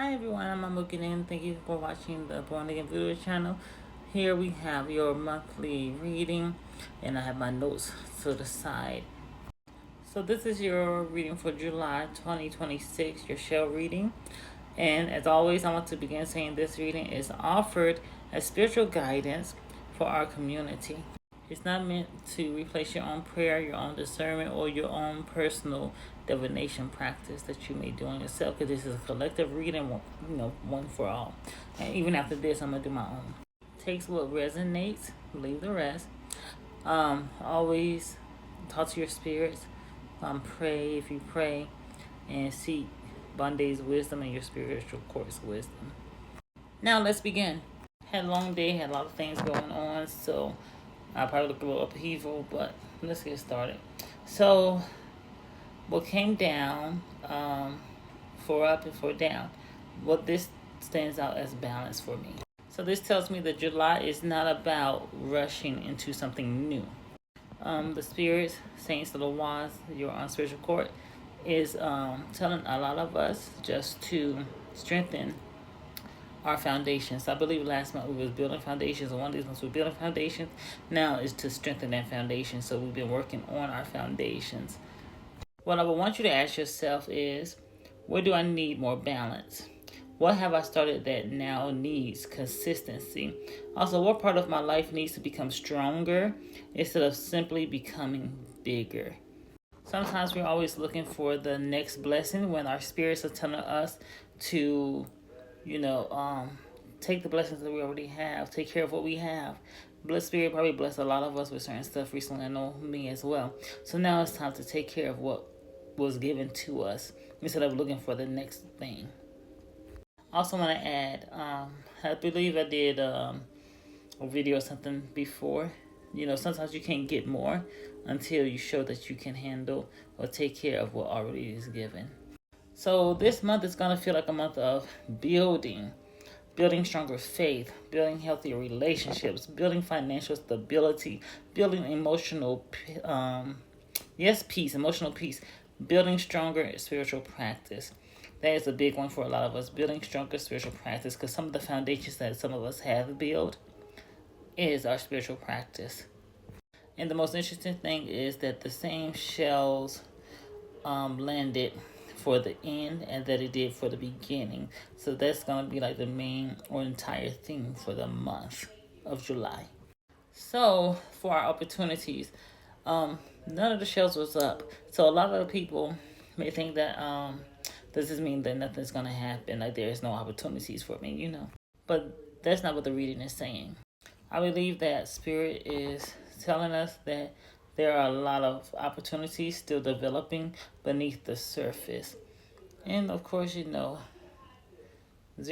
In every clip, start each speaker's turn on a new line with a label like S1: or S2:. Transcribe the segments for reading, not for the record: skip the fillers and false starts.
S1: Hi everyone, I'm Mambo again. Thank you for watching the Born Again Voodoo channel. Here we have your monthly reading, and I have my notes to the side. So this is your reading for July 2026, your shell reading. And as always, I want to begin saying this reading is offered as spiritual guidance for our community. It's not meant to replace your own prayer, your own discernment, or your own personal divination practice that you may do on yourself, because this is a collective reading, one for all. And even after this, I'm going to do my own. Takes what resonates, leave the rest. Always talk to your spirits. Pray if you pray, and seek Bonday's wisdom and your spiritual course wisdom. Now let's begin. Had a long day, had a lot of things going on, so I probably look a little upheaval, but let's get started. So, what came down, for up and for down, what this stands out as balance for me. So this tells me that July is not about rushing into something new. The spirits, saints of the wands, your on spiritual court, is telling a lot of us just to strengthen our foundations. I believe last month we was building foundations, and one of these months we're building foundations. Now is to strengthen that foundation. So we've been working on our foundations. What I would want you to ask yourself is, where do I need more balance? What have I started that now needs consistency? Also, what part of my life needs to become stronger instead of simply becoming bigger? Sometimes we're always looking for the next blessing when our spirits are telling us to, take the blessings that we already have, take care of what we have. Blessed Spirit probably blessed a lot of us with certain stuff recently. I know me as well. So now it's time to take care of what was given to us instead of looking for the next thing. Also want to add, I believe I did a video or something before. Sometimes you can't get more until you show that you can handle or take care of what already is given. So this month is going to feel like a month of building stronger faith, building healthier relationships, building financial stability, building emotional, emotional peace, building stronger spiritual practice. That is a big one for a lot of us, building stronger spiritual practice, because some of the foundations that some of us have built is our spiritual practice. And the most interesting thing is that the same shells landed for the end and that it did for the beginning. So that's going to be like the main or entire theme for the month of July. So for our opportunities, none of the shells was up. So a lot of the people may think that does this mean that nothing's going to happen? Like there's no opportunities for me, But that's not what the reading is saying. I believe that Spirit is telling us that there are a lot of opportunities still developing beneath the surface. And of course, 0 is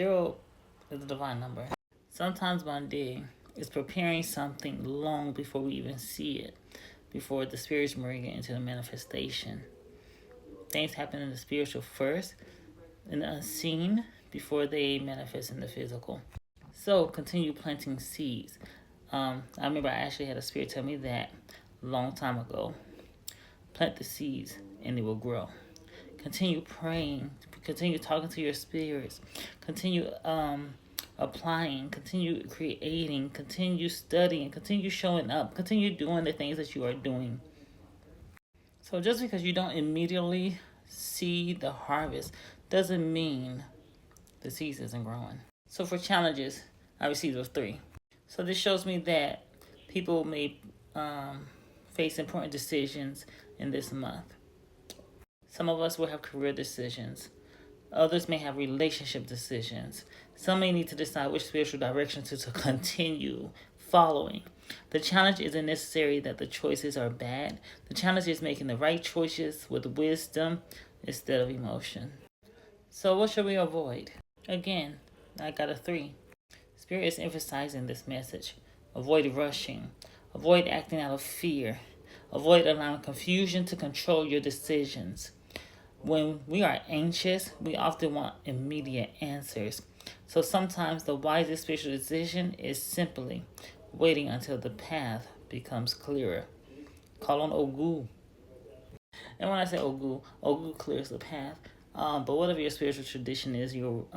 S1: a divine number. Sometimes Monday is preparing something long before we even see it, before the spirits bring it into the manifestation. Things happen in the spiritual first, in the unseen, before they manifest in the physical. So continue planting seeds. I remember I actually had a spirit tell me that a long time ago. Plant the seeds and they will grow. Continue praying. Continue talking to your spirits. Continue applying. Continue creating. Continue studying. Continue showing up. Continue doing the things that you are doing. So just because you don't immediately see the harvest doesn't mean the seeds isn't growing. So for challenges, I received those 3. So this shows me that people may face important decisions in this month. Some of us will have career decisions. Others may have relationship decisions. Some may need to decide which spiritual direction to continue following. The challenge isn't necessarily that the choices are bad. The challenge is making the right choices with wisdom instead of emotion. So what should we avoid? Again, I got a 3. Spirit is emphasizing this message. Avoid rushing. Avoid acting out of fear. Avoid allowing confusion to control your decisions. When we are anxious, we often want immediate answers. So sometimes the wisest spiritual decision is simply waiting until the path becomes clearer. Call on Ogu. And when I say Ogu, Ogu clears the path. But whatever your spiritual tradition is, you'll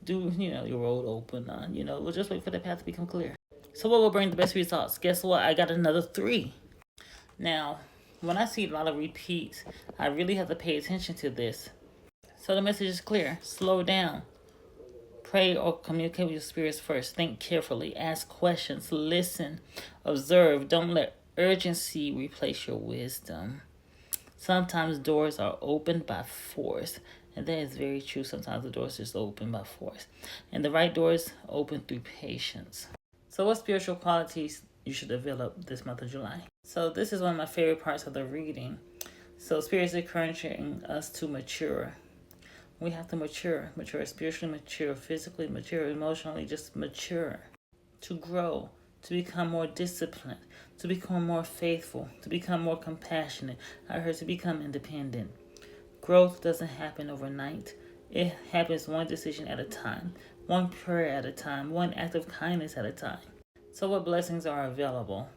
S1: do, your road open. We'll just wait for the path to become clear. So what will bring the best results? Guess what? I got another 3. Now, when I see a lot of repeats, I really have to pay attention to this. So the message is clear. Slow down. Pray or communicate with your spirits first. Think carefully. Ask questions. Listen. Observe. Don't let urgency replace your wisdom. Sometimes doors are opened by force. And that is very true. Sometimes the doors just open by force. And the right doors open through patience. So what spiritual qualities you should develop this month of July? So this is one of my favorite parts of the reading. So Spirit is encouraging us to mature. We have to mature spiritually, mature physically, mature emotionally, just mature, to grow, to become more disciplined, to become more faithful, to become more compassionate. I heard to become independent. Growth doesn't happen overnight. It happens one decision at a time, one prayer at a time, one act of kindness at a time. So what blessings are available?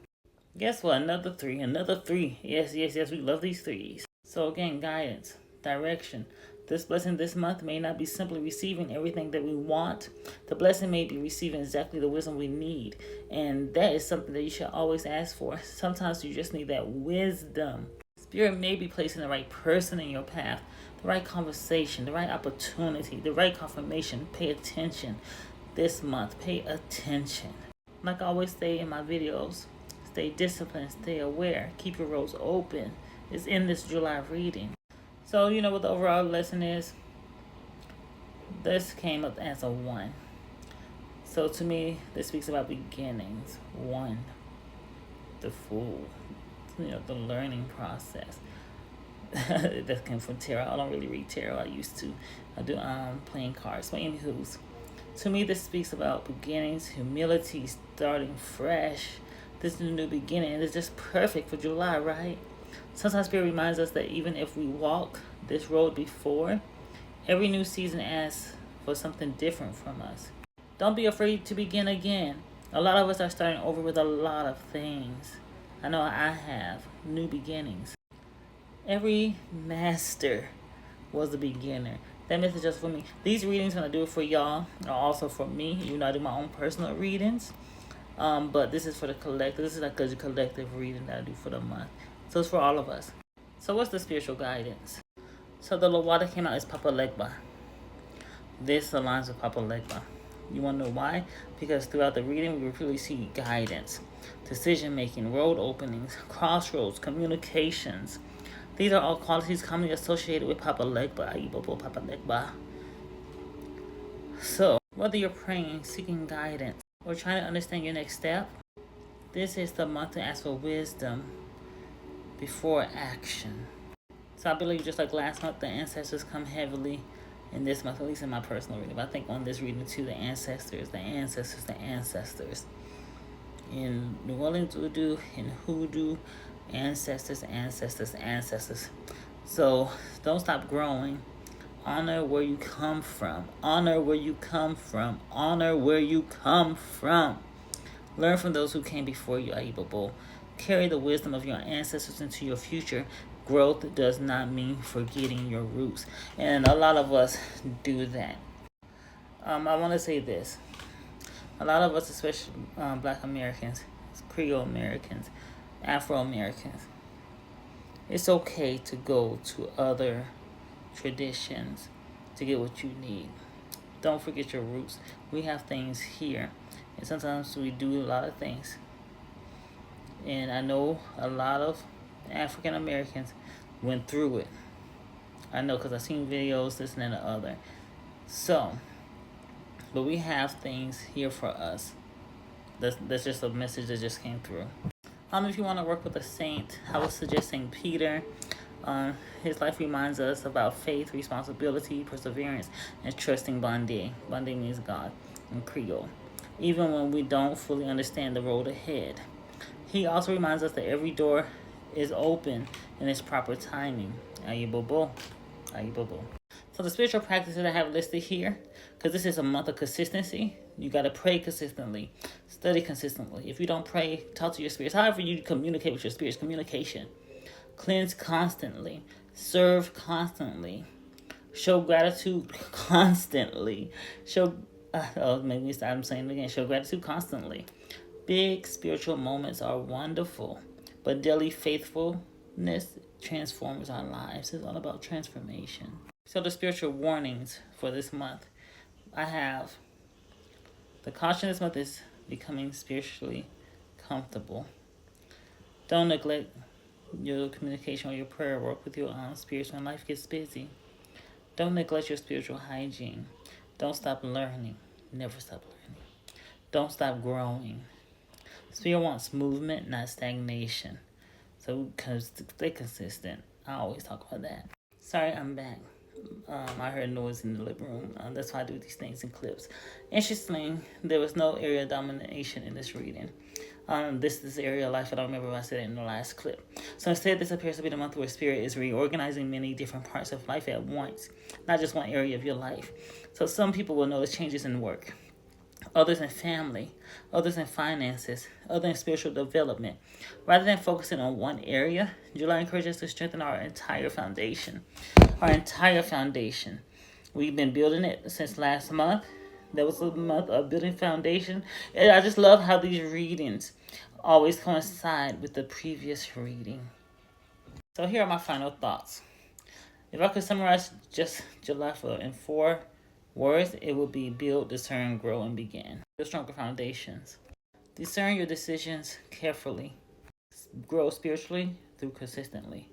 S1: Guess what? Another 3. Yes, we love these 3s. So again, guidance, direction. This blessing this month may not be simply receiving everything that we want. The blessing may be receiving exactly the wisdom we need. And that is something that you should always ask for. Sometimes you just need that wisdom. Spirit may be placing the right person in your path, the right conversation, the right opportunity, the right confirmation. Pay attention this month. Pay attention. Like I always say in my videos, stay disciplined, stay aware, keep your roads open. It's in this July reading. So, what the overall lesson is? This came up as a 1. So, to me, this speaks about beginnings. 1. The Fool. The learning process. That came from tarot. I don't really read tarot. I used to. I do playing cards. But anywho's. To me, this speaks about beginnings, humility, starting fresh. This is a new beginning. And it's just perfect for July, right? Sometimes Spirit reminds us that even if we walk this road before, every new season asks for something different from us. Don't be afraid to begin again. A lot of us are starting over with a lot of things. I know I have. New beginnings. Every master was a beginner. That message just for me. These readings, when I do it for y'all, are also for me. I do my own personal readings. But this is for the collective. This is like a collective reading that I do for the month. So it's for all of us. So what's the spiritual guidance? So the Lawada came out as Papa Legba. This aligns with Papa Legba. You want to know why? Because throughout the reading, we repeatedly see guidance, decision-making, road openings, crossroads, communications. These are all qualities commonly associated with Papa Legba. Papa Legba. So, whether you're praying, seeking guidance, or trying to understand your next step, this is the month to ask for wisdom before action. So I believe just like last month, the ancestors come heavily in this month, at least in my personal reading. But I think on this reading too, the ancestors. In NeworleansVoodoo, in Hoodoo, ancestors. So don't stop growing. Honor where you come from. Learn from those who came before you, Aibobo. Carry the wisdom of your ancestors into your future. Growth does not mean forgetting your roots. And a lot of us do that. I want to say this. A lot of us, especially Black Americans, Creole Americans, Afro Americans, it's okay to go to other traditions to get what you need. Don't forget your roots. We have things here. And sometimes we do a lot of things. And I know a lot of African Americans went through it. I know because I've seen videos, this and the other. So, but we have things here for us. That's just a message that just came through. If you want to work with a saint, I would suggest St. Peter. His life reminds us about faith, responsibility, perseverance, and trusting Bande. Bande means God in Creole. Even when we don't fully understand the road ahead. He also reminds us that every door is open in its proper timing. Ayibobo. So the spiritual practices I have listed here, because this is a month of consistency, you got to pray consistently, study consistently. If you don't pray, talk to your spirits. However you communicate with your spirits, communication. Cleanse constantly. Serve constantly. Show gratitude constantly. Maybe I'm saying it again. Show gratitude constantly. Big spiritual moments are wonderful, but daily faithfulness transforms our lives. It's all about transformation. So the spiritual warnings for this month, I have the caution this month is becoming spiritually comfortable. Don't neglect your communication or your prayer work with your own spirits when life gets busy. Don't neglect your spiritual hygiene. Don't stop learning. Never stop learning. Don't stop growing. Spirit wants movement, not stagnation. So stay consistent. I always talk about that. Sorry, I'm back. I heard noise in the living room. That's why I do these things in clips. Interestingly, there was no area of domination in this reading. This is the area of life. I don't remember if I said it in the last clip. So instead, this appears to be the month where Spirit is reorganizing many different parts of life at once, not just one area of your life. So some people will notice changes in work, others in family, others in finances, others in spiritual development. Rather than focusing on one area, July encourages us to strengthen our entire foundation. Our entire foundation. We've been building it since last month. That was a month of building foundation. And I just love how these readings always coincide with the previous reading. So here are my final thoughts. If I could summarize just July in 4 words, it would be build, discern, grow, and begin. Build stronger foundations. Discern your decisions carefully. Grow spiritually through consistently.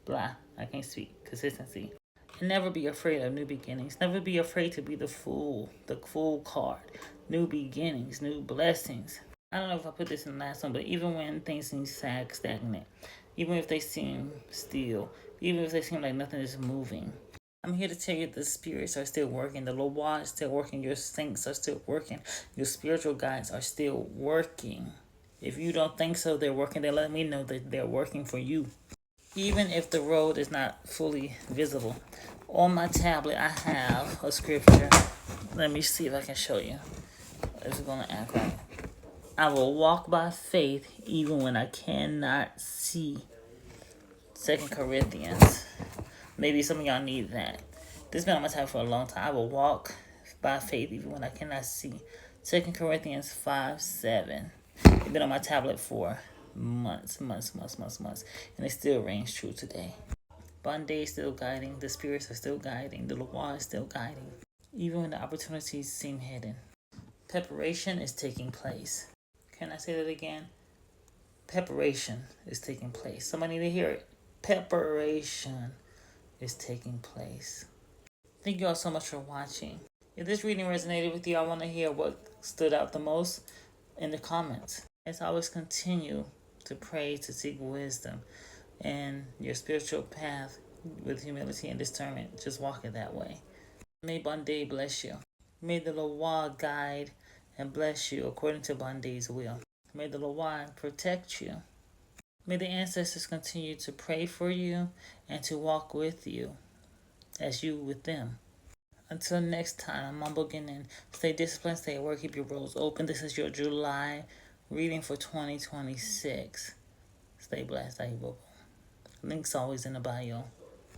S1: I can't speak. Consistency. And never be afraid of new beginnings. Never be afraid to be the fool card. New beginnings, new blessings. I don't know if I put this in the last one, but even when things seem stagnant, even if they seem still, even if they seem like nothing is moving, I'm here to tell you the spirits are still working. The Loa is still working. Your saints are still working. Your spiritual guides are still working. If you don't think so, they're working. They let me know that they're working for you. Even if the road is not fully visible. On my tablet, I have a scripture. Let me see if I can show you. It's going to act right. I will walk by faith even when I cannot see. 2 Corinthians. Maybe some of y'all need that. This has been on my tablet for a long time. I will walk by faith even when I cannot see. 2 Corinthians 5:7. It's been on my tablet for months. And it still rings true today. Bonde is still guiding. The spirits are still guiding. The Loa is still guiding. Even when the opportunities seem hidden. Preparation is taking place. Can I say that again? Preparation is taking place. Somebody need to hear it. Preparation is taking place. Thank you all so much for watching. If this reading resonated with you, I want to hear what stood out the most in the comments. As always, continue to pray, to seek wisdom and your spiritual path with humility and discernment. Just walk it that way. May Bonde bless you. May the Loa guide and bless you according to Bonde's will. May the Loa protect you. May the ancestors continue to pray for you and to walk with you as you with them. Until next time, I'm Mambo again. Stay disciplined, stay at work, keep your roads open. This is your July reading for 2026. Stay blessed. Link's always in the bio.